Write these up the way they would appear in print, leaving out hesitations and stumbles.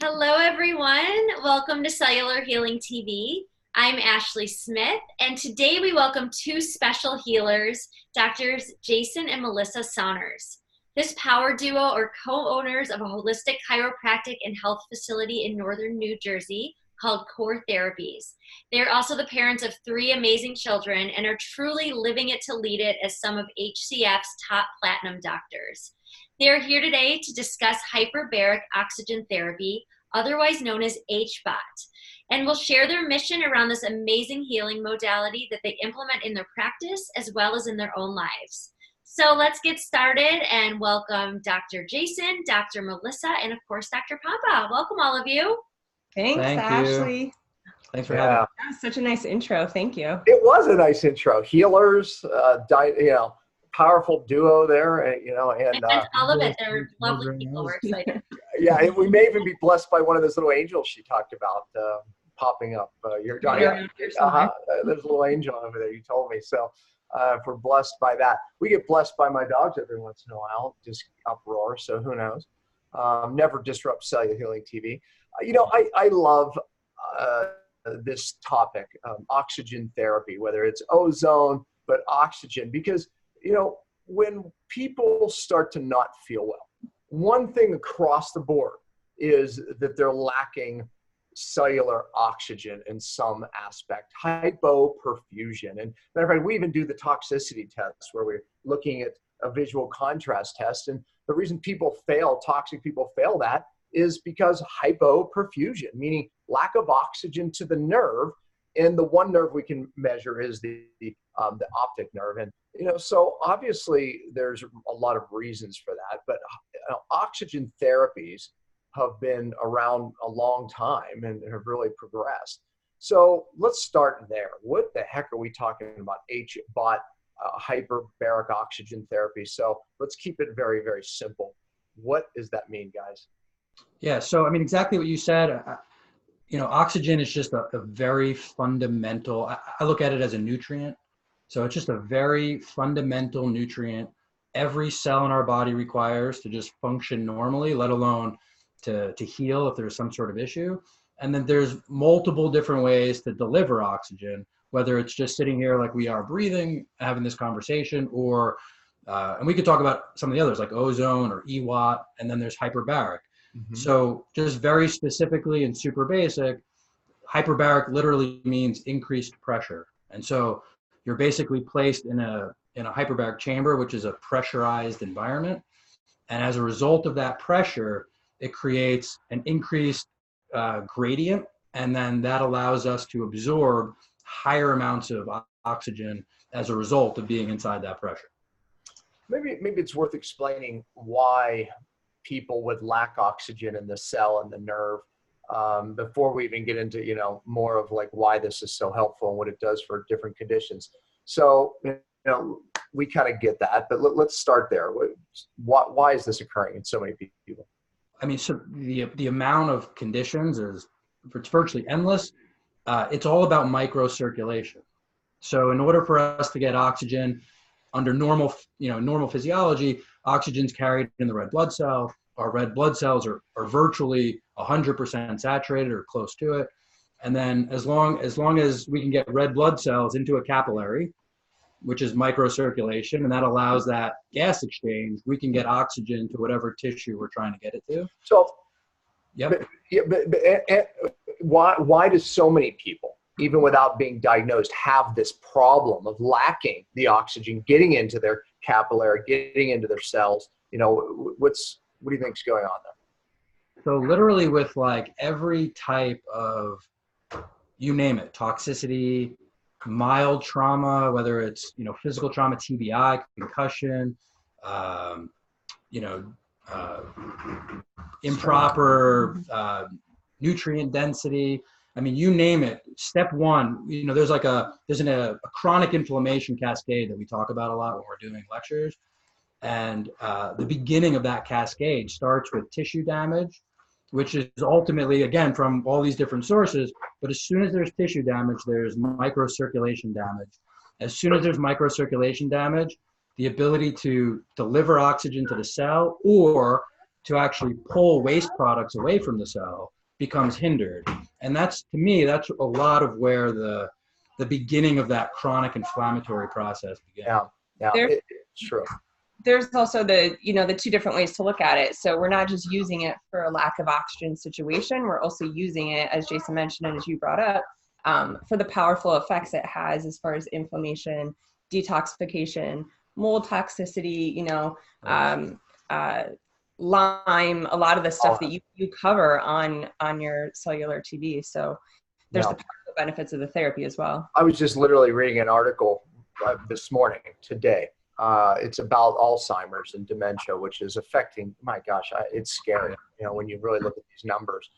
Hello, everyone. Welcome to Cellular Healing TV. I'm Ashley Smith, and today we welcome two special healers, Doctors Jason and Melissa Saunders. This power duo are co-owners of a holistic chiropractic and health facility in northern New Jersey called Core Therapies. They are also the parents of three amazing children and are truly living it to lead it as some of HCF's top platinum doctors. They are here today to discuss hyperbaric oxygen therapy, otherwise known as HBOT, and will share their mission around this amazing healing modality that they implement in their practice as well as in their own lives. So let's get started and welcome Dr. Jason, Dr. Melissa, and of course, Dr. Pompa. Welcome all of you. Thanks, Ashley. Thanks for having me. That was such a nice intro. Thank you. It was a nice intro. Healers, powerful duo there, and all of it. They're lovely people. We're excited. Yeah, and we may even be blessed by one of those little angels she talked about popping up. There's a little angel over there. You told me so. If we're blessed by that, we get blessed by my dogs every once in a while. Just uproar. So who knows? Never disrupt cellular healing TV. I love this topic, oxygen therapy, whether it's ozone, but oxygen, because, when people start to not feel well, one thing across the board is that they're lacking cellular oxygen in some aspect, hypoperfusion. And matter of fact, we even do the toxicity tests where we're looking at a visual contrast test. And the reason toxic people fail that is because hypoperfusion, meaning lack of oxygen to the nerve. And the one nerve we can measure is the optic nerve. And, so obviously there's a lot of reasons for that, but oxygen therapies have been around a long time and have really progressed. So let's start there. What the heck are we talking about? HBOT, hyperbaric oxygen therapy. So let's keep it very, very simple. What does that mean, guys? Yeah, so exactly what you said. Oxygen is just a very fundamental, I look at it as a nutrient. So it's just a very fundamental nutrient every cell in our body requires to just function normally, let alone to heal if there's some sort of issue. And then there's multiple different ways to deliver oxygen, whether it's just sitting here like we are breathing, having this conversation, or, and we could talk about some of the others like ozone or EWOT, and then there's hyperbaric. Mm-hmm. So just very specifically and super basic, hyperbaric literally means increased pressure. And so you're basically placed in a hyperbaric chamber, which is a pressurized environment. And as a result of that pressure, it creates an increased gradient. And then that allows us to absorb higher amounts of oxygen as a result of being inside that pressure. Maybe it's worth explaining why people would lack oxygen in the cell and the nerve before we even get into, more of like why this is so helpful and what it does for different conditions. So, we kind of get that, but let's start there. Why is this occurring in so many people? So the amount of conditions it's virtually endless. It's all about microcirculation. So in order for us to get oxygen under normal physiology, oxygen's carried in the red blood cell. Our red blood cells are virtually 100% saturated or close to it. And then as long as we can get red blood cells into a capillary, which is microcirculation, and that allows that gas exchange, we can get oxygen to whatever tissue we're trying to get it to. So, yep. But why do so many people, even without being diagnosed, have this problem of lacking the oxygen getting into their capillary, getting into their cells? What do you think is going on there? So literally with like every type of, you name it, toxicity, mild trauma, whether it's, physical trauma, TBI, concussion, improper nutrient density. You name it. Step one, there's a chronic inflammation cascade that we talk about a lot when we're doing lectures. And the beginning of that cascade starts with tissue damage, which is ultimately, again, from all these different sources. But as soon as there's tissue damage, there's microcirculation damage. As soon as there's microcirculation damage, the ability to deliver oxygen to the cell or to actually pull waste products away from the cell becomes hindered. And that's, to me, that's a lot of where the beginning of that chronic inflammatory process begins. Yeah, it's true. There's also the two different ways to look at it. So we're not just using it for a lack of oxygen situation. We're also using it, as Jason mentioned and as you brought up, for the powerful effects it has as far as inflammation, detoxification, mold toxicity, Lyme, a lot of the stuff that you cover on your Cellular TV. So there's the powerful benefits of the therapy as well. I was just literally reading an article this morning, today. It's about Alzheimer's and dementia, which is affecting, my gosh, it's scary, when you really look at these numbers.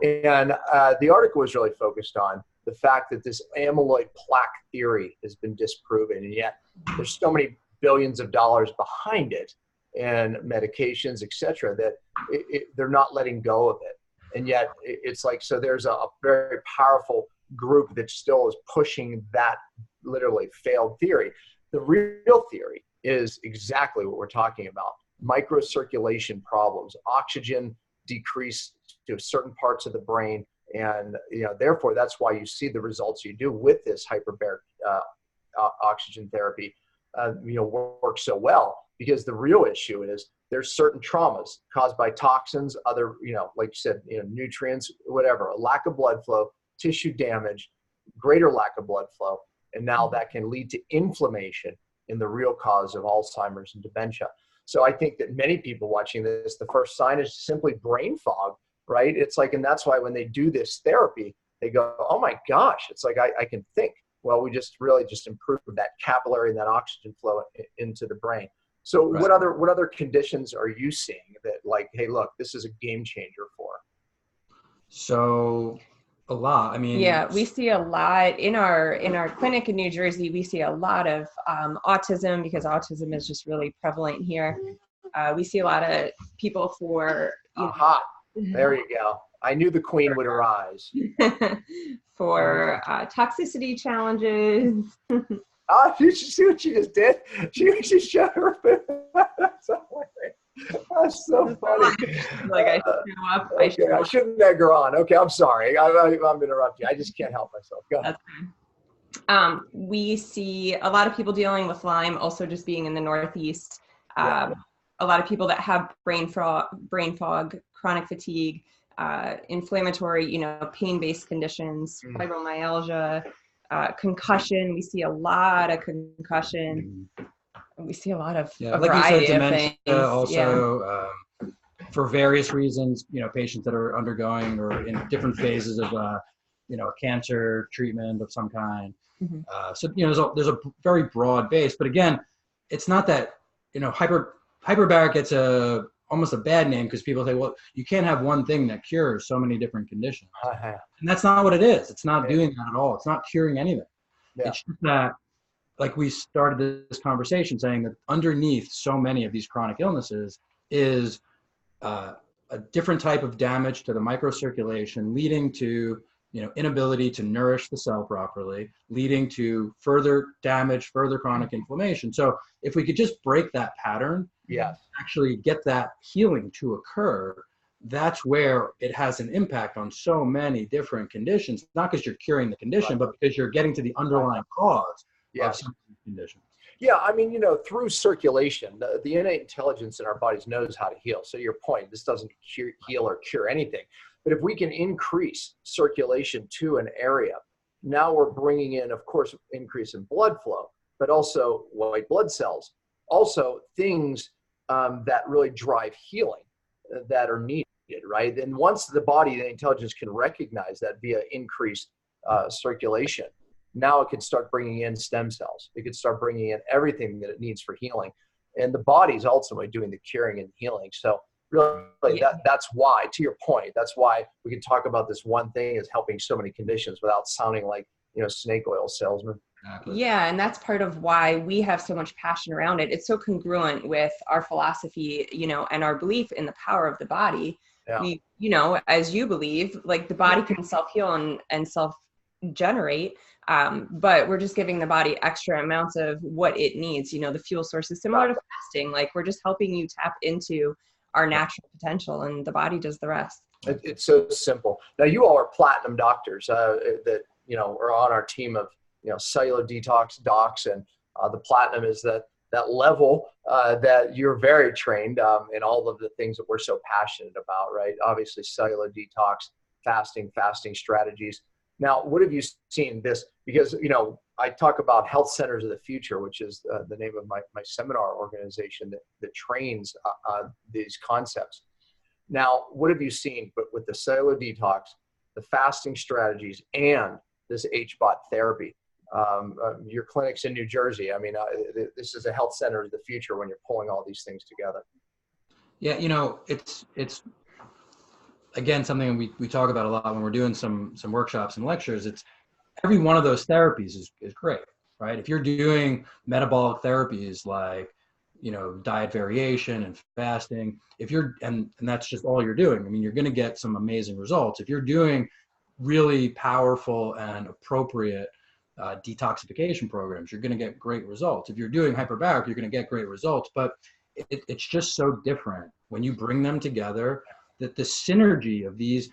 And the article was really focused on the fact that this amyloid plaque theory has been disproven, and yet there's so many billions of dollars behind it and medications, et cetera, that they're not letting go of it. And yet it's like, so there's a very powerful group that still is pushing that literally failed theory. The real theory is exactly what we're talking about. Microcirculation problems, oxygen decrease to certain parts of the brain. And, therefore that's why you see the results you do with this hyperbaric oxygen therapy, work so well, because the real issue is there's certain traumas caused by toxins, other, like you said, nutrients, whatever, a lack of blood flow, tissue damage, greater lack of blood flow. And now that can lead to inflammation in the real cause of Alzheimer's and dementia. So I think that many people watching this, the first sign is simply brain fog, right? It's like, and that's why when they do this therapy, they go, oh my gosh, it's like, I can think. Well, we just really just improved that capillary and that oxygen flow into the brain. So Right. what other conditions are you seeing that like, hey, look, this is a game changer for? So a lot. I mean, yeah, we see a lot in our clinic in New Jersey. We see a lot of autism, because autism is just really prevalent here. We see a lot of people for There you go. I knew the queen would arise. for toxicity challenges. You should see what she just did. She shut her food. That's so funny. Like I show up. Okay, I shouldn't egg her on. Okay, I'm sorry. I'm interrupting you. I just can't help myself. Go ahead. That's fine. We see a lot of people dealing with Lyme, also just being in the Northeast. A lot of people that have brain fog, chronic fatigue, inflammatory, pain-based conditions, fibromyalgia, concussion. We see a lot of concussion. We see a lot of a like variety you said, of dementia things. also, for various reasons, patients that are undergoing or in different phases of, cancer treatment of some kind. Mm-hmm. So, there's a very broad base, but again, it's not that, hyperbaric gets almost a bad name because people say, well, you can't have one thing that cures so many different conditions. And that's not what it is. It's not doing that at all. It's not curing anything. Yeah. It's just that, like we started this conversation saying that underneath so many of these chronic illnesses is a different type of damage to the microcirculation, leading to inability to nourish the cell properly, leading to further damage, further chronic inflammation. So if we could just break that pattern, actually get that healing to occur, that's where it has an impact on so many different conditions, not because you're curing the condition, but because you're getting to the underlying cause of some conditions. Yeah, I mean, through circulation, the innate intelligence in our bodies knows how to heal. So your point, this doesn't heal or cure anything. But if we can increase circulation to an area, now we're bringing in, of course, increase in blood flow, but also white blood cells, also things that really drive healing that are needed, right? And once the body, the intelligence can recognize that via increased circulation, now it could start bringing in stem cells. It could start bringing in everything that it needs for healing. And the body's ultimately doing the curing and healing. So really, that's why, to your point, that's why we can talk about this one thing as helping so many conditions without sounding like, snake oil salesman. Exactly. Yeah, and that's part of why we have so much passion around it. It's so congruent with our philosophy, and our belief in the power of the body. Yeah. We, as you believe, like the body can self-heal and self-generate, but we're just giving the body extra amounts of what it needs. The fuel source is similar to fasting. Like we're just helping you tap into our natural potential, and the body does the rest. It's so simple. Now, you all are platinum doctors that, are on our team of, cellular detox docs, and the platinum is that level that you're very trained in all of the things that we're so passionate about, right? Obviously, cellular detox, fasting strategies. Now, what have you seen this? Because, I talk about health centers of the future, which is the name of my seminar organization that trains these concepts. Now, what have you seen with the cellular detox, the fasting strategies, and this HBOT therapy? Your clinic's in New Jersey. I mean, this is a health center of the future when you're pulling all these things together. Yeah, it's again something we talk about a lot when we're doing some workshops and lectures. It's every one of those therapies is great, right? If you're doing metabolic therapies like diet variation and fasting, if you're and that's just all you're doing, I mean, you're going to get some amazing results. If you're doing really powerful and appropriate detoxification programs, you're going to get great results. If you're doing hyperbaric, you're going to get great results. But it's just so different when you bring them together, that the synergy of these,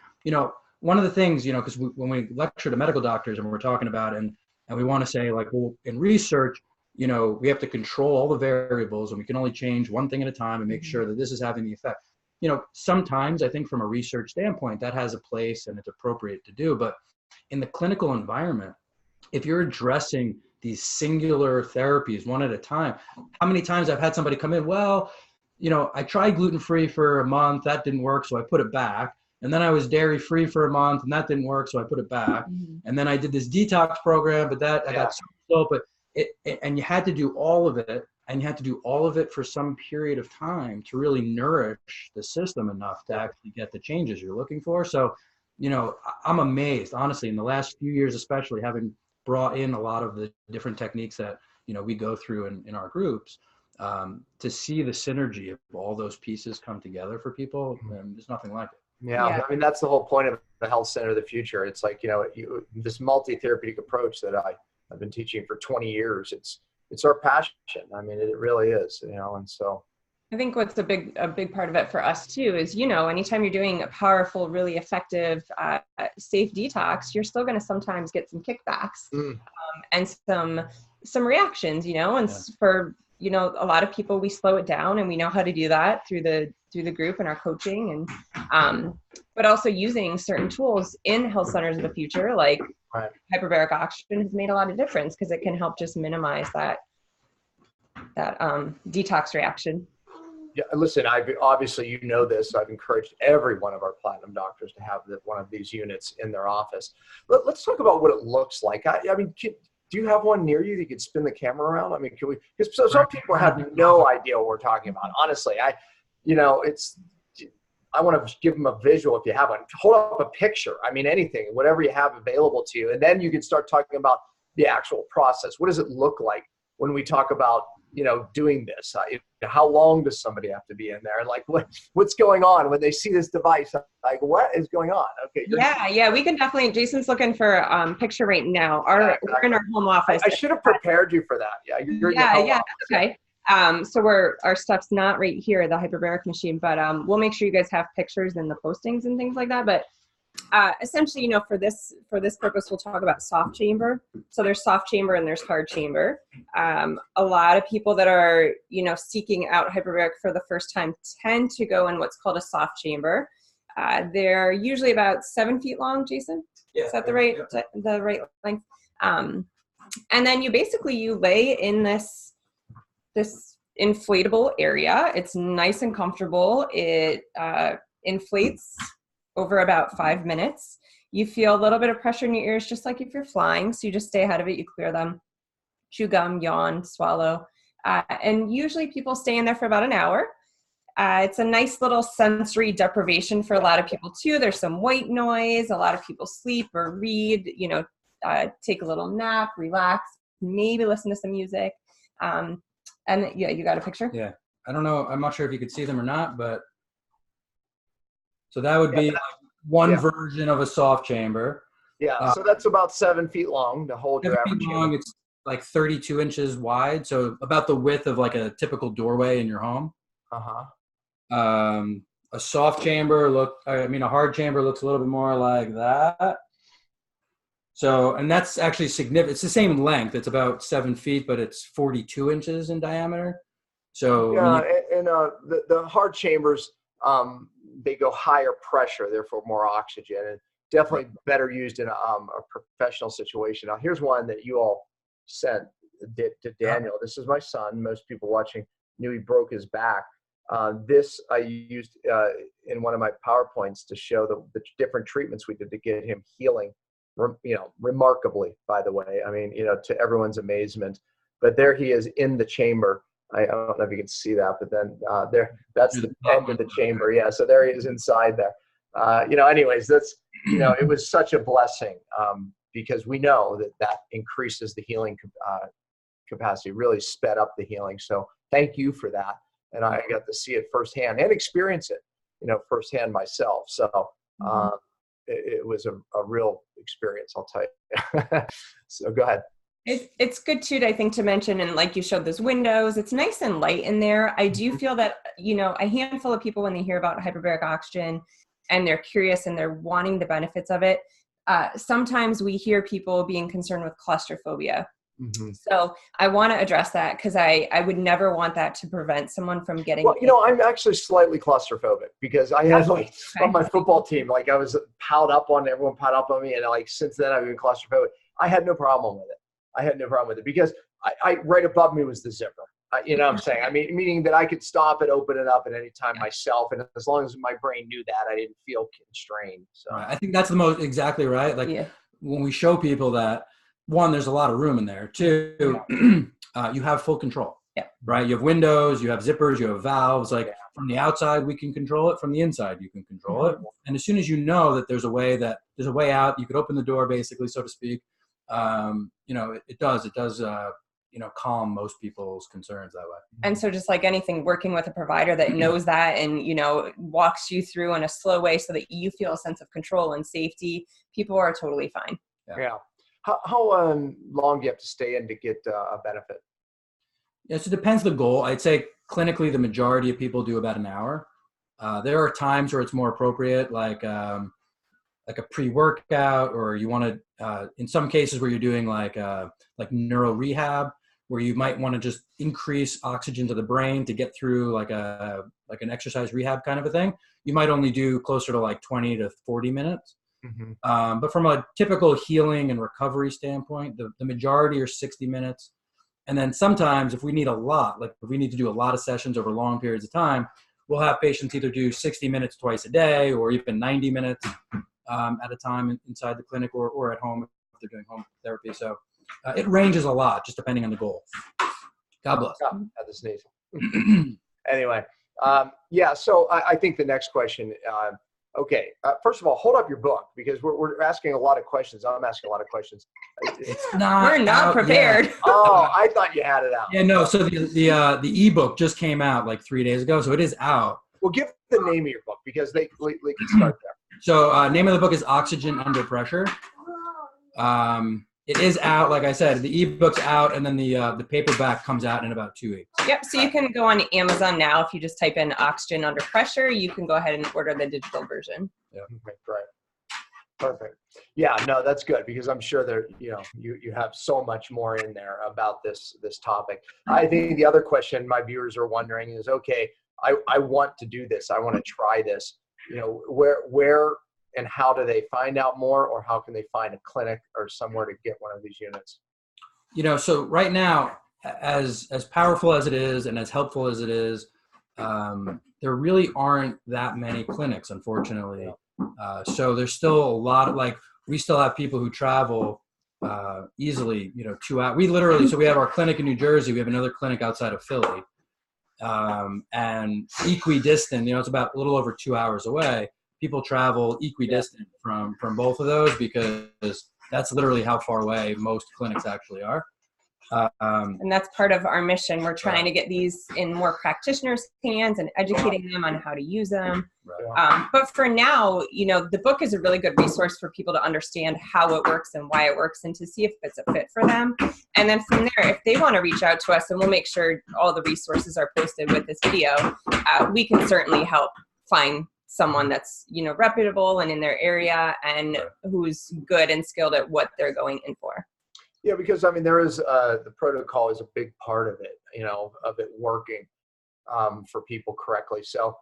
one of the things, because when we lecture to medical doctors and we're talking about and we want to say, like, well, in research, we have to control all the variables, and we can only change one thing at a time and make sure that this is having the effect. Sometimes I think from a research standpoint, that has a place and it's appropriate to do. But in the clinical environment, if you're addressing these singular therapies one at a time, how many times I've had somebody come in, well, I tried gluten-free for a month, that didn't work, so I put it back. And then I was dairy-free for a month, and that didn't work, so I put it back. And then I did this detox program, but I got so slow. But and you had to do all of it, and you had to do all of it for some period of time to really nourish the system enough to actually get the changes you're looking for. So, I'm amazed, honestly, in the last few years, especially having brought in a lot of the different techniques that, we go through in our groups, to see the synergy of all those pieces come together for people, and there's nothing like it. Yeah, I mean, that's the whole point of the health center of the future. It's like, this multi-therapeutic approach that I've been teaching for 20 years. It's our passion. I mean, it really is, and so. I think what's a big part of it for us too is, anytime you're doing a powerful, really effective, safe detox, you're still going to sometimes get some kickbacks and some reactions, and for, a lot of people, we slow it down, and we know how to do that through the group and our coaching, and but also using certain tools in health centers of the future, like hyperbaric oxygen, has made a lot of difference because it can help just minimize that detox reaction. Yeah, listen, obviously, this. I've encouraged every one of our platinum doctors to have one of these units in their office. Let's talk about what it looks like. I mean, do you have one near you that you could spin the camera around? I mean, can we? Because some people have no idea what we're talking about. Honestly, I want to give them a visual. If you have one, hold up a picture. I mean, anything, whatever you have available to you, and then you can start talking about the actual process. What does it look like when we talk about doing this? How long does somebody have to be in there? And like, what's going on when they see this device? Like, what is going on? Okay. Yeah, we can definitely. Jason's looking for a picture right now. We're in our home office. I should have prepared you for that. Yeah, you're in your home office. Okay. So our stuff's not right here, the hyperbaric machine, but we'll make sure you guys have pictures in the postings and things like that. But essentially, for this purpose, we'll talk about soft chamber. So there's soft chamber and there's hard chamber. A lot of people that are, seeking out hyperbaric for the first time tend to go in what's called a soft chamber. They're usually about 7 feet long, Jason. Yeah. Is that the right length? And then you lay in this inflatable area. It's nice and comfortable. It inflates over about 5 minutes. You feel a little bit of pressure in your ears, just like if you're flying. So you just stay ahead of it. You clear them, chew gum, yawn, swallow. And usually people stay in there for about an hour. It's a nice little sensory deprivation for a lot of people too. There's some white noise. A lot of people sleep or read, take a little nap, relax, maybe listen to some music. And yeah, you got a picture? Yeah. I don't know. I'm not sure if you could see them or not, but so that would be one version of a soft chamber. Yeah. So that's about 7 feet long to hold your average long. It's like 32 inches wide. So about the width of like a typical doorway in your home. A soft chamber a hard chamber looks a little bit more like that. So, and that's actually significant. It's the same length. It's about 7 feet, but it's 42 inches in diameter. So yeah, the hard chambers, they go higher pressure, therefore more oxygen, and definitely better used in a professional situation. Now, here's one that you all sent to Daniel. This is my son. Most people watching knew he broke his back. This I used in one of my PowerPoints to show the different treatments we did to get him healing, remarkably, by the way. I mean, to everyone's amazement. But there he is in the chamber. I don't know if you can see that, but then that's the end of the chamber. Yeah, so there he is inside there. Anyways, that's, it was such a blessing because we know that increases the healing capacity, really sped up the healing. So thank you for that. And I got to see it firsthand and experience it, firsthand myself. So it was a real experience, I'll tell you. So go ahead. It's good too, I think, to mention, and like you showed those windows, it's nice and light in there. I do feel that, a handful of people, when they hear about hyperbaric oxygen and they're curious and they're wanting the benefits of it, sometimes we hear people being concerned with claustrophobia. Mm-hmm. So I want to address that because I would never want that to prevent someone from getting. Well, I'm actually slightly claustrophobic because I had on my football team, I was piled up on everyone, piled up on me, and since then I've been claustrophobic. I had no problem with it. Because I right above me was the zipper. What I'm saying? I mean, meaning that I could stop it, open it up at any time myself, and as long as my brain knew that, I didn't feel constrained. So I think that's the most exactly right. When we show people that, one, there's a lot of room in there. Two, you have full control. Yeah. Right. You have windows, you have zippers, you have valves. From the outside, we can control it. From the inside, you can control it. And as soon as you know that there's a way out, you could open the door, basically, so to speak. It does calm most people's concerns that way. And so just like anything, working with a provider that knows that and, walks you through in a slow way so that you feel a sense of control and safety, people are totally fine. Yeah. How long do you have to stay in to get a benefit? Yeah, so it depends the goal. I'd say clinically, the majority of people do about an hour. There are times where it's more appropriate, like a pre-workout, or you want to, in some cases where you're doing like neuro rehab, where you might want to just increase oxygen to the brain to get through like an exercise rehab kind of a thing. You might only do closer to 20 to 40 minutes. Mm-hmm. But from a typical healing and recovery standpoint, the majority are 60 minutes. And then sometimes if we need if we need to do a lot of sessions over long periods of time, we'll have patients either do 60 minutes twice a day or even 90 minutes at a time inside the clinic or at home if they're doing home therapy. So it ranges a lot, just depending on the goal. God bless. Had to sneeze. Anyway, so I think the next question, first of all, hold up your book because we're asking a lot of questions. I'm asking a lot of questions. We're not prepared. Oh, I thought you had it out. Yeah, no. So the ebook just came out 3 days ago, so it is out. Well, give the name of your book because they can start there. So name of the book is Oxygen Under Pressure. It is out, like I said, the ebook's out, and then the paperback comes out in about 2 weeks. Yep, so you can go on Amazon now. If you just type in Oxygen Under Pressure, you can go ahead and order the digital version. Yeah, right. Perfect. Yeah, no, that's good because I'm sure there, you have so much more in there about this topic. I think the other question my viewers are wondering is, okay, I want to do this. I want to try this. Where and how do they find out more, or how can they find a clinic or somewhere to get one of these units? So right now, as powerful as it is and as helpful as it is, there really aren't that many clinics, unfortunately. So there's still a lot of we still have people who travel easily, 2 hours. So we have our clinic in New Jersey. We have another clinic outside of Philly. And equidistant, it's about a little over 2 hours away. People travel equidistant from both of those because that's literally how far away most clinics actually are. And that's part of our mission. We're trying to get these in more practitioners' hands and educating them on how to use them. But for now, the book is a really good resource for people to understand how it works and why it works and to see if it's a fit for them. And then from there, if they want to reach out to us, and we'll make sure all the resources are posted with this video, we can certainly help find someone that's, reputable and in their area and who's good and skilled at what they're going in for. Yeah, because there is the protocol is a big part of it, of it working for people correctly. So,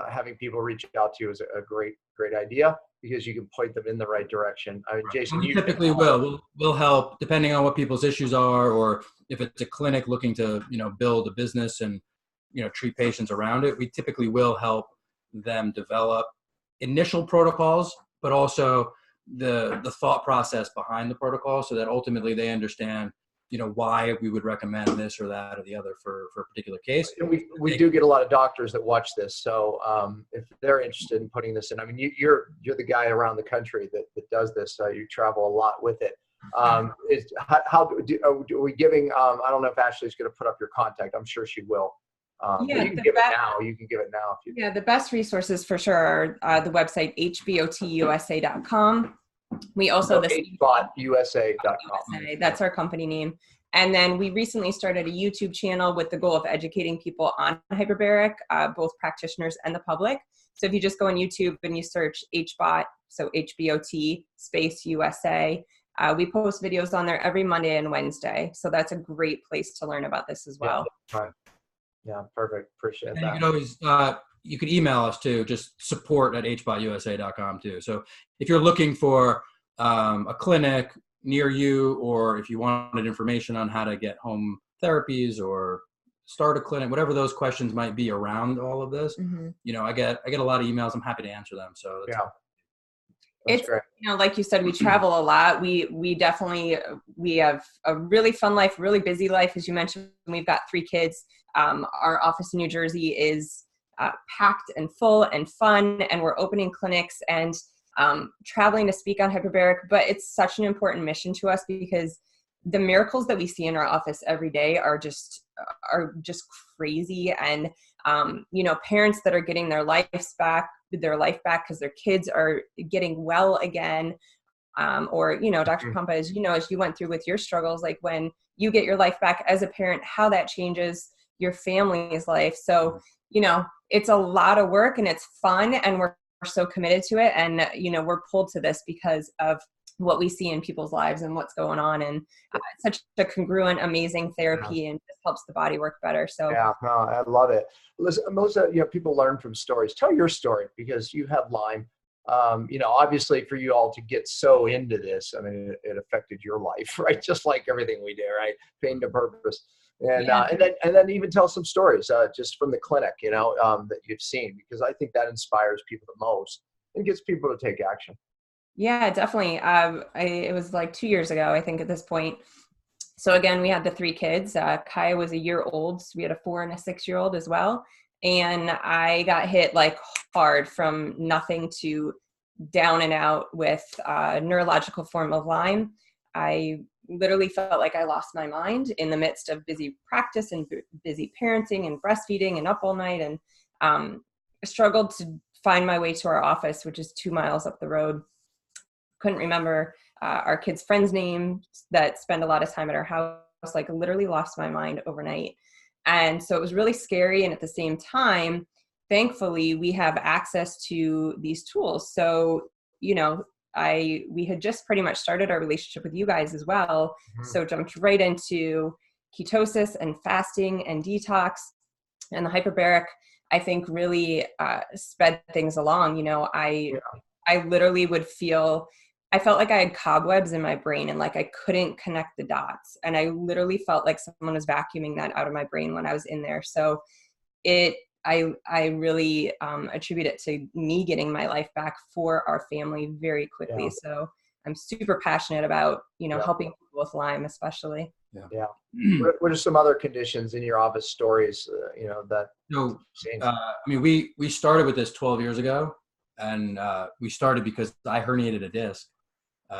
having people reach out to you is a great idea because you can point them in the right direction. Jason, we typically we'll help depending on what people's issues are, or if it's a clinic looking to, build a business and, treat patients around it. We typically will help them develop initial protocols, but also the thought process behind the protocol so that ultimately they understand, why we would recommend this or that or the other for a particular case. And we do get a lot of doctors that watch this. So if they're interested in putting this in, you're the guy around the country that does this. You travel a lot with it. Are we giving, I don't know if Ashley's going to put up your contact. I'm sure she will. But you can give it now. You can give it now. If you the best resources for sure are the website HBOTUSA.com. We also HBOTUSA.com. That's our company name. And then we recently started a YouTube channel with the goal of educating people on hyperbaric, both practitioners and the public. So if you just go on YouTube and you search HBOT, so HBOT space USA, we post videos on there every Monday and Wednesday. So that's a great place to learn about this as well. Right. Yeah, perfect. Appreciate that. You can always, you can email us too, just support@hbotusa.com too. So if you're looking for a clinic near you, or if you wanted information on how to get home therapies or start a clinic, whatever those questions might be around all of this, I get a lot of emails. I'm happy to answer them. So it's great. Like you said, we travel a lot. We definitely, we have a really fun life, really busy life. As you mentioned, we've got 3 kids. Our office in New Jersey is packed and full and fun, and we're opening clinics and traveling to speak on hyperbaric. But it's such an important mission to us because the miracles that we see in our office every day are just crazy. And parents that are getting their life back because their kids are getting well again. Or Dr. Pompa, as you went through with your struggles, like when you get your life back as a parent, how that changes your family's life. So, it's a lot of work and it's fun, and we're so committed to it. And, we're pulled to this because of what we see in people's lives and what's going on. And it's such a congruent, amazing therapy, and just helps the body work better. So yeah, no, I love it. Listen, Melissa, people learn from stories. Tell your story, because you had Lyme. Obviously for you all to get so into this, it affected your life, right? Just like everything we do, right? Pain to purpose. And and then even tell some stories just from the clinic, that you've seen, because I think that inspires people the most and gets people to take action. Yeah, definitely. It was like 2 years ago, I think, at this point. So again, we had the 3 kids. Kaya was a year old. So we had a 4 and a 6-year-old as well. And I got hit like hard from nothing to down and out with a neurological form of Lyme. I literally felt like I lost my mind in the midst of busy practice and busy parenting and breastfeeding and up all night, and struggled to find my way to our office, which is 2 miles up the road. Couldn't remember our kids' friends' names that spend a lot of time at our house, like literally lost my mind overnight. And so it was really scary. And at the same time, thankfully, we have access to these tools. So, we had just pretty much started our relationship with you guys as well. So jumped right into ketosis and fasting and detox, and the hyperbaric, I think, really sped things along. I literally I felt like I had cobwebs in my brain and like I couldn't connect the dots. And I literally felt like someone was vacuuming that out of my brain when I was in there. So I really attribute it to me getting my life back for our family very quickly. Yeah. So I'm super passionate about, helping people with Lyme, especially. Yeah. What are some other conditions in your office stories, that? So, we started with this 12 years ago, and we started because I herniated a disc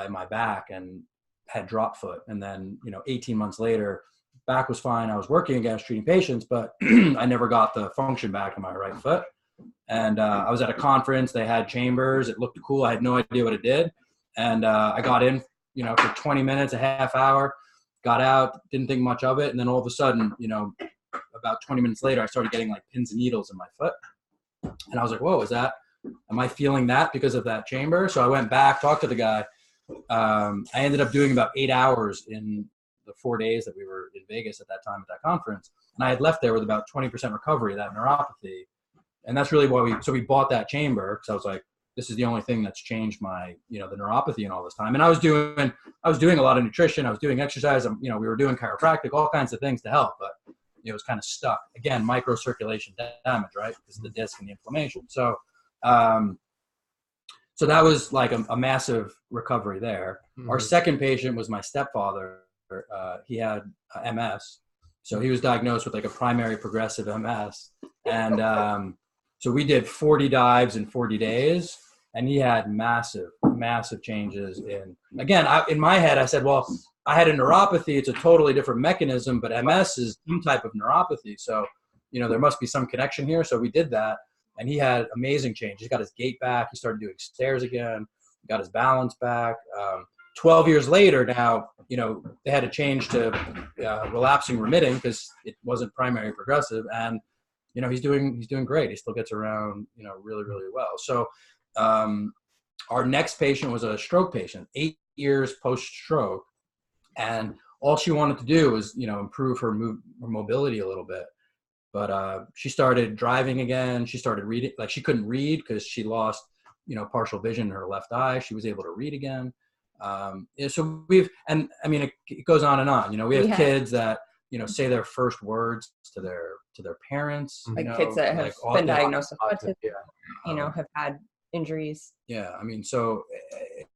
in my back, and had drop foot. And then, 18 months later, back was fine. I was working again, treating patients, but I never got the function back in my right foot. And I was at a conference. They had chambers. It looked cool. I had no idea what it did. And I got in, for 20 minutes, a half hour, got out, didn't think much of it. And then all of a sudden, about 20 minutes later, I started getting like pins and needles in my foot. And I was like, whoa, am I feeling that because of that chamber? So I went back, talked to the guy. I ended up doing about 8 hours in the 4 days that we were in Vegas at that time at that conference. And I had left there with about 20% recovery of that neuropathy. And that's really why we bought that chamber, because I was like, this is the only thing that's changed my, the neuropathy in all this time. And I was doing a lot of nutrition. I was doing exercise. We were doing chiropractic, all kinds of things to help, but it was kind of stuck. Again, microcirculation damage, right? Because of the disc and the inflammation. So that was like a massive recovery there. Mm-hmm. Our second patient was my stepfather. He had MS. So he was diagnosed with like a primary progressive MS. And so we did 40 dives in 40 days, and he had massive changes in my head. I said, well, I had a neuropathy. It's a totally different mechanism, but MS is some type of neuropathy. So, there must be some connection here. So we did that, and he had amazing change. He got his gait back. He started doing stairs again, got his balance back. 12 years later now, they had to change to relapsing remitting because it wasn't primary progressive. And, he's doing great. He still gets around, really, really well. So our next patient was a stroke patient, 8 years post-stroke. And all she wanted to do was, improve her mobility a little bit. But she started driving again. She started reading. Like, she couldn't read because she lost, partial vision in her left eye. She was able to read again. So it goes on and on. We have kids that, say their first words to their parents. Like kids that have been diagnosed with autism, have had injuries. Yeah. So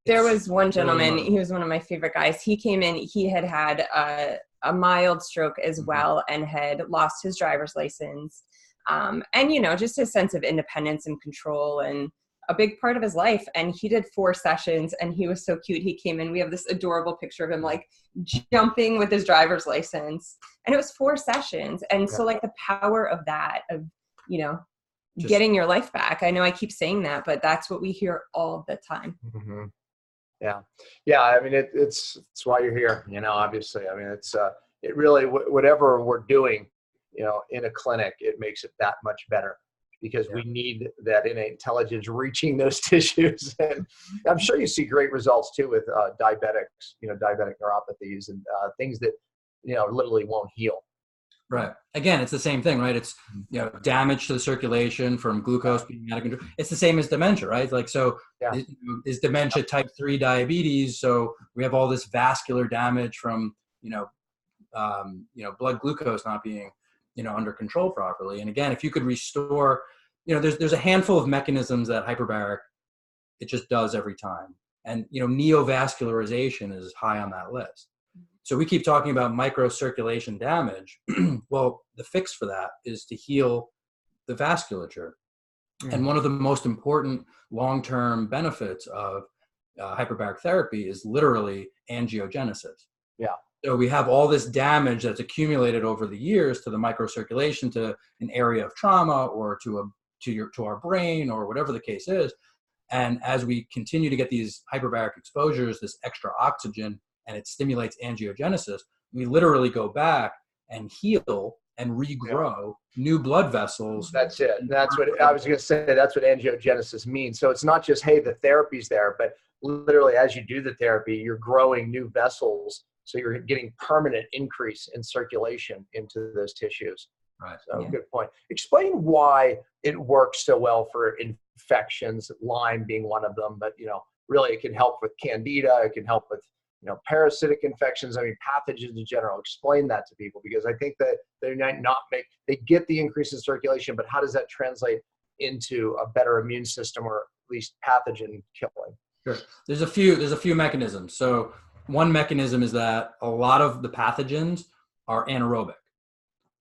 there was one gentleman, he was one of my favorite guys. He came in, he had a mild stroke as well, and had lost his driver's license. And, just his sense of independence and control, and a big part of his life. And he did 4 sessions, and he was so cute. He came in, we have this adorable picture of him like jumping with his driver's license, and it was 4 sessions. And so like the power of that, of, just getting your life back. I know I keep saying that, but that's what we hear all the time. Mm-hmm. Yeah. Yeah. It's why you're here, obviously. It's it really, whatever we're doing, in a clinic, it makes it that much better, because we need that innate intelligence reaching those tissues. And I'm sure you see great results too with diabetics, diabetic neuropathies and things that, literally won't heal. Right. Again, it's the same thing, right? It's, damage to the circulation from glucose being out of control. It's the same as dementia, right? Like, so is dementia type 3 diabetes? So we have all this vascular damage from, blood glucose not being, under control properly. And again, if you could restore, there's a handful of mechanisms that hyperbaric, it just does every time. And, neovascularization is high on that list. So we keep talking about microcirculation damage. Well, the fix for that is to heal the vasculature. And one of the most important long-term benefits of hyperbaric therapy is literally angiogenesis. Yeah. So we have all this damage that's accumulated over the years to the microcirculation, to an area of trauma, or to our brain, or whatever the case is. And as we continue to get these hyperbaric exposures, this extra oxygen, and it stimulates angiogenesis, we literally go back and heal and regrow new blood vessels. That's it. That's what I was going to say. That's what angiogenesis means. So it's not just, hey, the therapy's there, but literally as you do the therapy, you're growing new vessels. So you're getting permanent increase in circulation into those tissues. Right. So good point. Explain why it works so well for infections, Lyme being one of them, but really it can help with candida. It can help with parasitic infections, pathogens in general. Explain that to people, because I think that they get the increase in circulation, but how does that translate into a better immune system, or at least pathogen killing? Sure. There's a few mechanisms. So one mechanism is that a lot of the pathogens are anaerobic.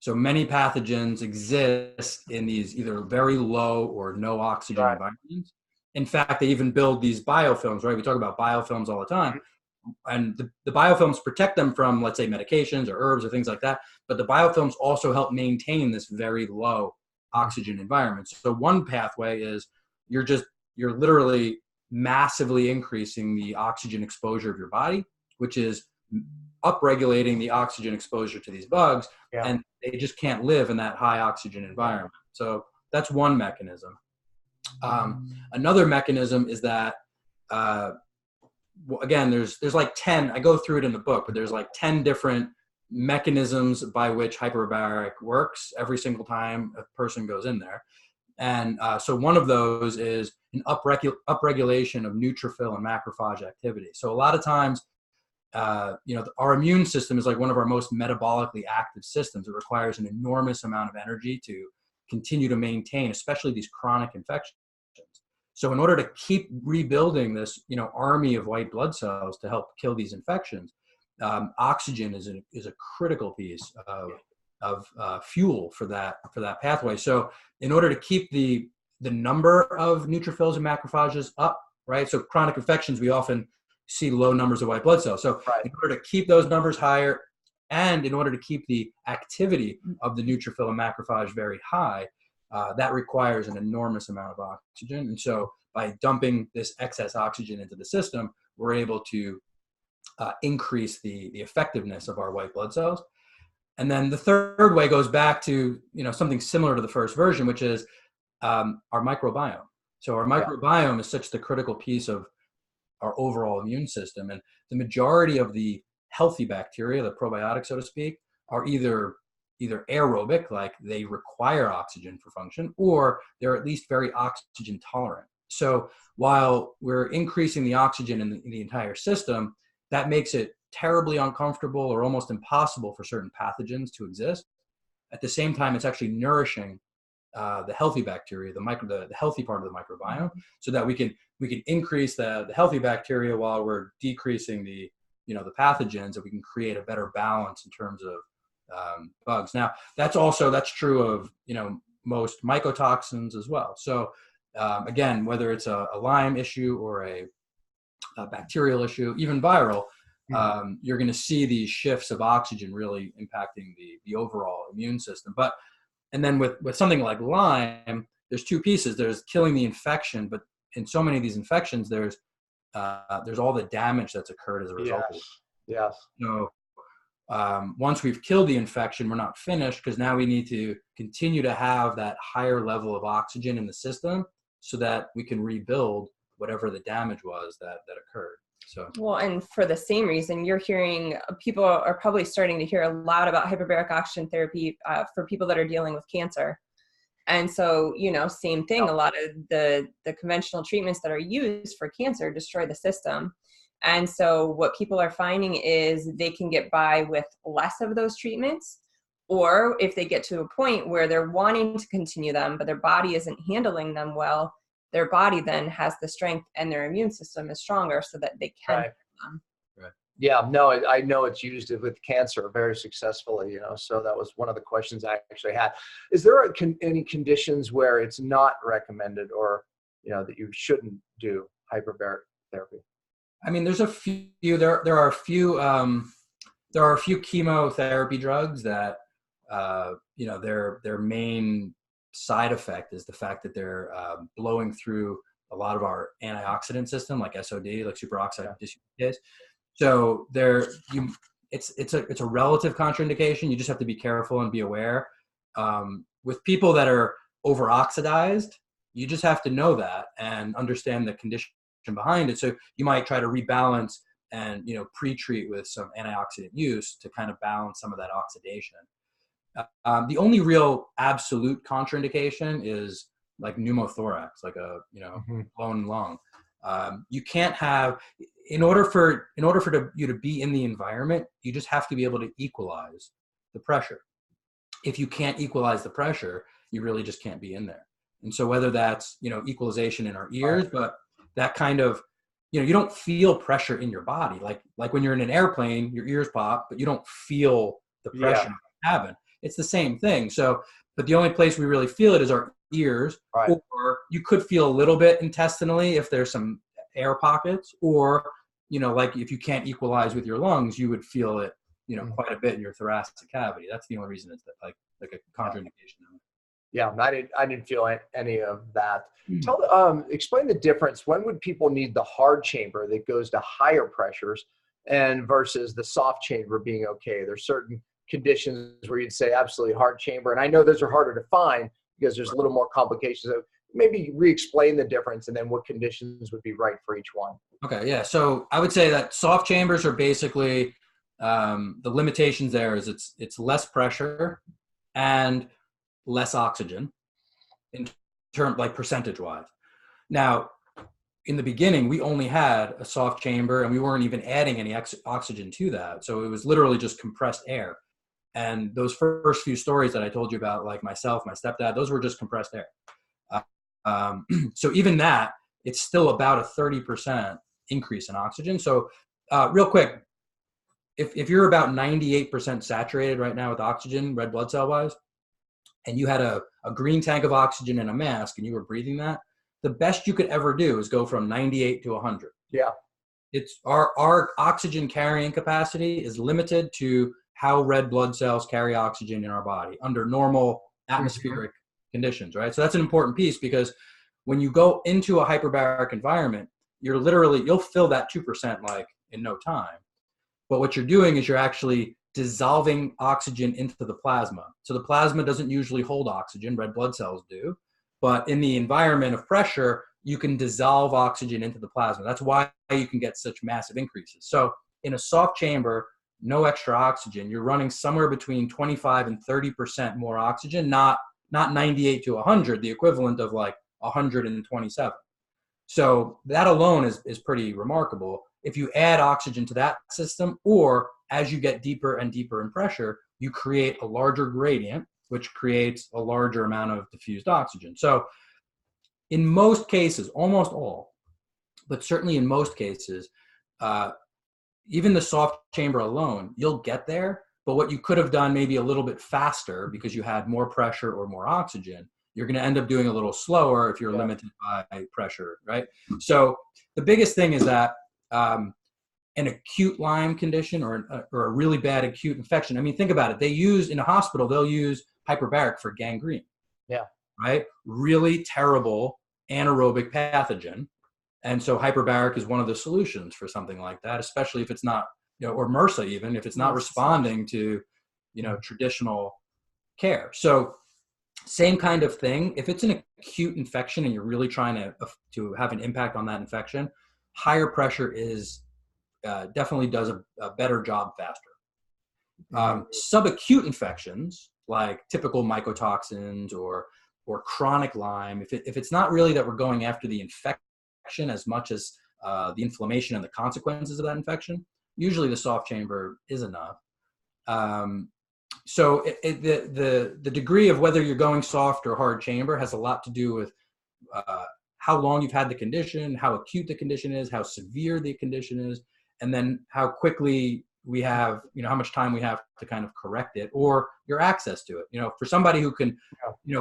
So many pathogens exist in these either very low or no oxygen environments. In fact, they even build these biofilms, right? We talk about biofilms all the time. and the biofilms protect them from, let's say, medications or herbs or things like that. But the biofilms also help maintain this very low oxygen environment. So one pathway is you're literally massively increasing the oxygen exposure of your body, which is upregulating the oxygen exposure to these bugs, and they just can't live in that high oxygen environment. So that's one mechanism. Another mechanism is that, again, there's like 10, I go through it in the book, but there's like 10 different mechanisms by which hyperbaric works every single time a person goes in there. And so one of those is an upregulation of neutrophil and macrophage activity. So a lot of times, our immune system is like one of our most metabolically active systems. It requires an enormous amount of energy to continue to maintain, especially these chronic infections. So in order to keep rebuilding this, army of white blood cells to help kill these infections, oxygen is a critical piece of fuel for that pathway. So in order to keep the number of neutrophils and macrophages up, right? So chronic infections, we often see low numbers of white blood cells. So in order to keep those numbers higher, and in order to keep the activity of the neutrophil and macrophage very high, that requires an enormous amount of oxygen. And so by dumping this excess oxygen into the system, we're able to increase the effectiveness of our white blood cells. And then the third way goes back to, something similar to the first version, which is our microbiome. So our microbiome is such the critical piece of our overall immune system. And the majority of the healthy bacteria, the probiotics, so to speak, are either aerobic, like they require oxygen for function, or they're at least very oxygen tolerant. So while we're increasing the oxygen in the entire system, that makes it terribly uncomfortable or almost impossible for certain pathogens to exist. At the same time, it's actually nourishing the healthy bacteria, the healthy part of the microbiome, so that we can increase the healthy bacteria while we're decreasing the pathogens, and we can create a better balance in terms of bugs. Now, that's true of most mycotoxins as well. So again, whether it's a Lyme issue or a bacterial issue, even viral, you're going to see these shifts of oxygen really impacting the overall immune system. And then with something like Lyme, there's two pieces. There's killing the infection, but in so many of these infections, there's all the damage that's occurred as a result of it. Yes. So once we've killed the infection, we're not finished, because now we need to continue to have that higher level of oxygen in the system so that we can rebuild whatever the damage was that occurred. So, well, and for the same reason, you're hearing, people are probably starting to hear a lot about hyperbaric oxygen therapy for people that are dealing with cancer. And so, same thing, a lot of the conventional treatments that are used for cancer destroy the system. And so what people are finding is they can get by with less of those treatments, or if they get to a point where they're wanting to continue them, but their body isn't handling them well, their body then has the strength and their immune system is stronger so that they can handle them. Right. Yeah, no, I know it's used with cancer very successfully, so that was one of the questions I actually had. Is there any conditions where it's not recommended, or, that you shouldn't do hyperbaric therapy? I mean, there's a few, there are a few chemotherapy drugs that, their main side effect is the fact that they're blowing through a lot of our antioxidant system, like SOD, like superoxide dismutase. So it's a relative contraindication. You just have to be careful and be aware. With people that are over-oxidized, you just have to know that and understand the condition behind it. So you might try to rebalance and pre-treat with some antioxidant use to kind of balance some of that oxidation. The only real absolute contraindication is like pneumothorax, like a blown lung. You can't have, in order for you to be in the environment, you just have to be able to equalize the pressure. If you can't equalize the pressure, you really just can't be in there. And so whether that's equalization in our ears, but that kind of, you don't feel pressure in your body. Like when you're in an airplane, your ears pop, but you don't feel the pressure in the cabin. It's the same thing. So, but the only place we really feel it is our ears, or you could feel a little bit intestinally if there's some air pockets, or like if you can't equalize with your lungs, you would feel it, quite a bit in your thoracic cavity. That's the only reason it's like a contraindication. Yeah, I didn't feel any of that. Mm. Explain the difference. When would people need the hard chamber that goes to higher pressures and versus the soft chamber being okay? There's certain conditions where you'd say absolutely hard chamber. And I know those are harder to find because there's a little more complications. So maybe re-explain the difference and then what conditions would be right for each one. Okay, yeah. So I would say that soft chambers are basically, the limitations there is it's less pressure and less oxygen in term, like percentage wise. Now, in the beginning, we only had a soft chamber and we weren't even adding any oxygen to that. So it was literally just compressed air. And those first few stories that I told you about, like myself, my stepdad, those were just compressed air. So even that, it's still about a 30% increase in oxygen. So real quick, if you're about 98% saturated right now with oxygen, red blood cell wise, and you had a green tank of oxygen in a mask and you were breathing that, the best you could ever do is go from 98 to 100. Yeah. It's our oxygen carrying capacity is limited to how red blood cells carry oxygen in our body under normal atmospheric conditions, right? So that's an important piece because when you go into a hyperbaric environment, you'll fill that 2% like in no time. But what you're doing is you're actually dissolving oxygen into the plasma. So the plasma doesn't usually hold oxygen, red blood cells do. But in the environment of pressure, you can dissolve oxygen into the plasma. That's why you can get such massive increases. So in a soft chamber, no extra oxygen, you're running somewhere between 25 and 30% more oxygen, not 98 to 100, the equivalent of like 127. So that alone is pretty remarkable. If you add oxygen to that system, or as you get deeper and deeper in pressure, you create a larger gradient, which creates a larger amount of diffused oxygen. So in most cases, almost all, but certainly in most cases, even the soft chamber alone, you'll get there. But what you could have done maybe a little bit faster because you had more pressure or more oxygen, you're going to end up doing a little slower if you're limited by pressure, right? So the biggest thing is that an acute Lyme condition or a really bad acute infection. I mean, think about it. They use in a hospital, they'll use hyperbaric for gangrene. Yeah. Right? Really terrible anaerobic pathogen. And so hyperbaric is one of the solutions for something like that, especially if it's not, or MRSA even, if it's not responding to, traditional care. So same kind of thing. If it's an acute infection and you're really trying to have an impact on that infection, higher pressure is definitely does a better job faster. Subacute infections like typical mycotoxins or chronic Lyme, if it's not really that we're going after the infection as much as the inflammation and the consequences of that infection, usually the soft chamber is enough. So the degree of whether you're going soft or hard chamber has a lot to do with how long you've had the condition, how acute the condition is, how severe the condition is, and then how quickly we have, how much time we have to kind of correct it, or your access to it. For somebody who can,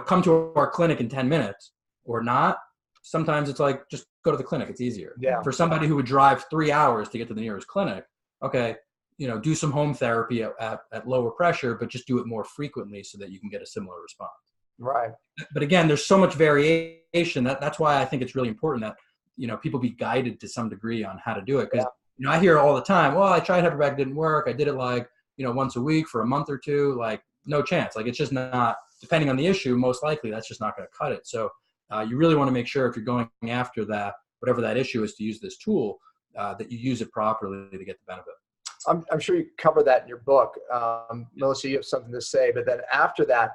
come to our clinic in 10 minutes or not, sometimes it's like, just go to the clinic. It's easier. Yeah. For somebody who would drive 3 hours to get to the nearest clinic, okay, do some home therapy at lower pressure, but just do it more frequently so that you can get a similar response. Right. But again, there's so much variation that's why I think it's really important that, people be guided to some degree on how to do it. Because, I hear all the time, well, I tried hyperbaric, didn't work. I did it like, once a week for a month or two, like no chance. Like it's just not, depending on the issue, most likely that's just not going to cut it. So you really want to make sure if you're going after that, whatever that issue is to use this tool, that you use it properly to get the benefit. I'm sure you cover that in your book. Melissa, you have something to say, but then after that,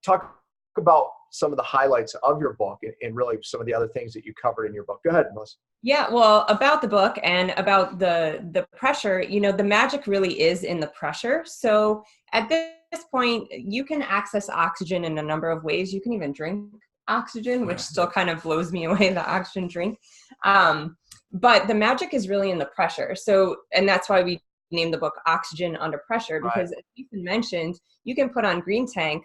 talk about some of the highlights of your book and really some of the other things that you covered in your book. Go ahead, Melissa. Yeah, well, about the book and about the pressure, the magic really is in the pressure. So at this point, you can access oxygen in a number of ways. You can even drink oxygen, which still kind of blows me away, the oxygen drink. But the magic is really in the pressure. So, and that's why we named the book Oxygen Under Pressure, because as Ethan mentioned, you can put on green tank,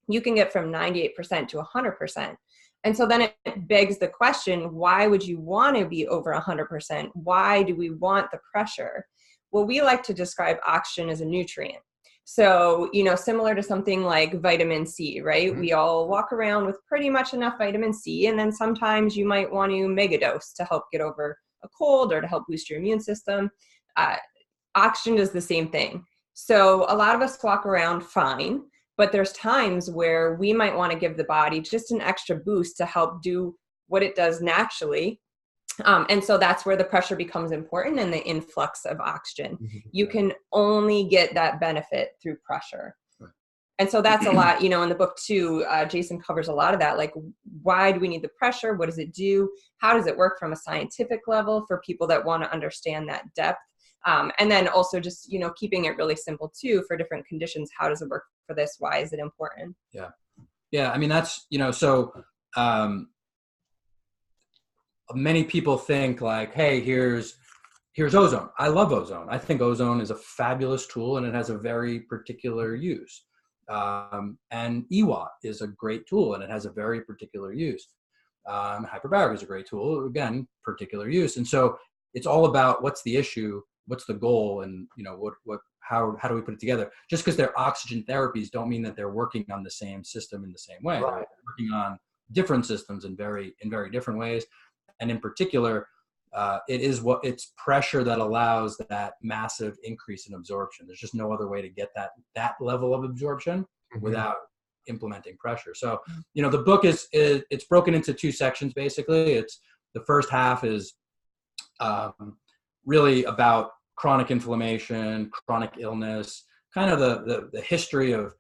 you can get from 98% to 100%. And so then it begs the question, why would you want to be over 100%? Why do we want the pressure? Well, we like to describe oxygen as a nutrient. So, similar to something like vitamin C, right? Mm-hmm. We all walk around with pretty much enough vitamin C, and then sometimes you might want to megadose to help get over a cold or to help boost your immune system. Oxygen does the same thing. So a lot of us walk around fine, but there's times where we might want to give the body just an extra boost to help do what it does naturally. And so that's where the pressure becomes important and the influx of oxygen. Mm-hmm. You can only get that benefit through pressure. Right. And so that's a lot, in the book too, Jason covers a lot of that. Like, why do we need the pressure? What does it do? How does it work from a scientific level for people that want to understand that depth? And then also just, keeping it really simple too for different conditions. How does it work for this? Why is it important? Yeah. Yeah. I mean, that's, so many people think like, hey, here's ozone. I love ozone. I think ozone is a fabulous tool and it has a very particular use. And HBOT is a great tool and it has a very particular use. Hyperbaric is a great tool, again, particular use. And so it's all about what's the issue, what's the goal, and how do we put it together? Just because they're oxygen therapies don't mean that they're working on the same system in the same way. Right. They're working on different systems in very different ways. And in particular, it's pressure that allows that massive increase in absorption. There's just no other way to get that level of absorption without implementing pressure. So, the book it's broken into two sections, basically. It's the first half is really about chronic inflammation, chronic illness, kind of the history of,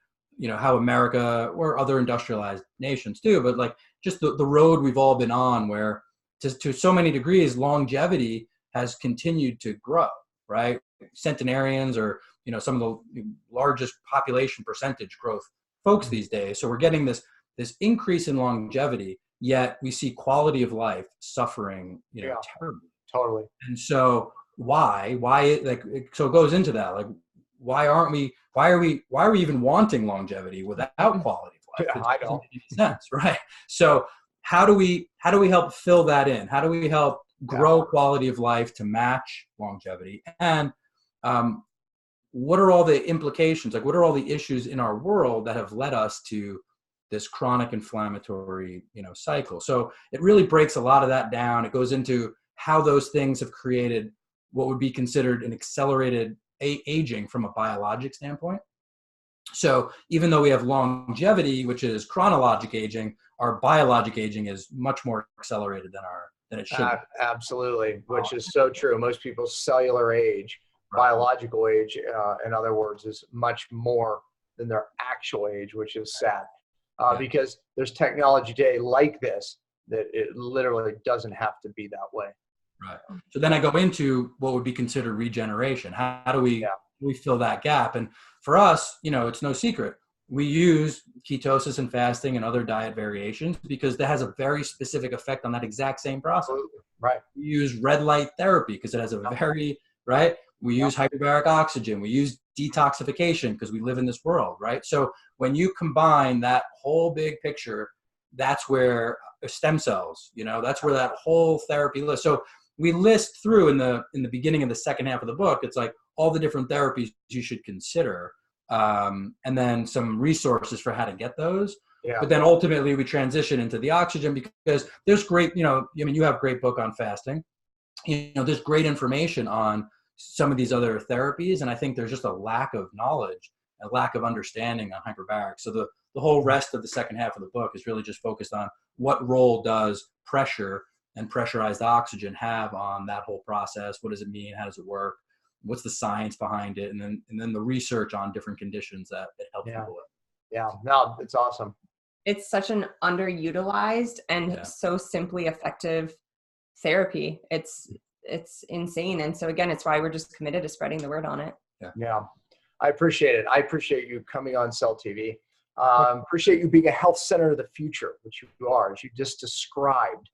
how America or other industrialized nations too, but like just the road we've all been on where to so many degrees, longevity has continued to grow, right? Centenarians or, some of the largest population percentage growth folks these days. So we're getting this increase in longevity, yet we see quality of life suffering, terribly. Totally. And so why, so it goes into that, like, why are we even wanting longevity without quality of life? Yeah, I know. It doesn't make sense, right? So how do we help fill that in? How do we help grow quality of life to match longevity? And what are all the implications? Like, what are all the issues in our world that have led us to this chronic inflammatory, cycle? So it really breaks a lot of that down. It goes into how those things have created what would be considered an accelerated aging from a biologic standpoint. So even though we have longevity, which is chronologic aging, our biologic aging is much more accelerated than it should be. Absolutely, which is so true. Most people's cellular age, biological age, in other words, is much more than their actual age, which is sad. Because there's technology today like this that it literally doesn't have to be that way. Right. So then I go into what would be considered regeneration. How do we fill that gap? And for us, it's no secret. We use ketosis and fasting and other diet variations because that has a very specific effect on that exact same process. Absolutely. Right. We use red light therapy because it has a very, right? We use hyperbaric oxygen. We use detoxification because we live in this world, right? So when you combine that whole big picture, that's where stem cells, that's where that whole therapy lists. So we list through in the beginning of the second half of the book, it's like all the different therapies you should consider, and then some resources for how to get those. Yeah. But then ultimately we transition into the oxygen because there's great, you have a great book on fasting. There's great information on some of these other therapies, and I think there's just a lack of knowledge, a lack of understanding on hyperbaric. So the whole rest of the second half of the book is really just focused on what role does pressure and pressurized oxygen have on that whole process. What does it mean? How does it work? What's the science behind it? And then the research on different conditions that it helps people with. Yeah, no, it's awesome. It's such an underutilized and so simply effective therapy. It's insane. And so again, it's why we're just committed to spreading the word on it. Yeah. I appreciate it. I appreciate you coming on Cell TV. Appreciate you being a health center of the future, which you are, as you just described.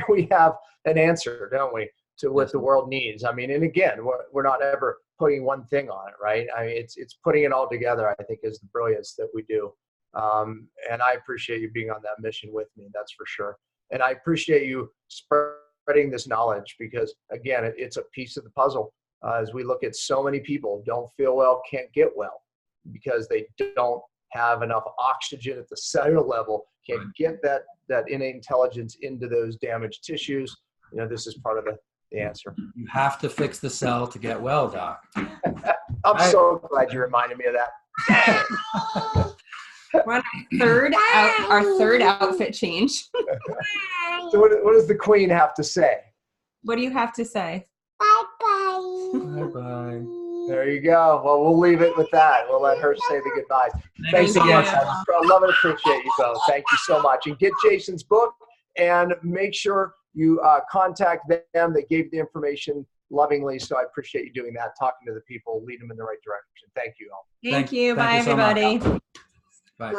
We have an answer, don't we, to what the world needs. I mean, and again, we're not ever putting one thing on it, right? I mean, it's putting it all together, I think, is the brilliance that we do. And I appreciate you being on that mission with me, that's for sure. And I appreciate you spreading this knowledge because, again, it's a piece of the puzzle. As we look at so many people don't feel well, can't get well because they don't have enough oxygen at the cellular level, can't get that innate intelligence into those damaged tissues. You know, this is part of the answer. You have to fix the cell to get well, Doc. I'm so glad you reminded me of that. We're on our third outfit change. So what does the Queen have to say? What do you have to say? Bye bye. There you go. Well, we'll leave it with that. We'll let her say the goodbyes. Thanks so much. I love and appreciate you both. Thank you so much. And get Jason's book and make sure you contact them. They gave the information lovingly, so I appreciate you doing that, talking to the people, lead them in the right direction. Thank you all. Thank you. Bye, everybody. Bye.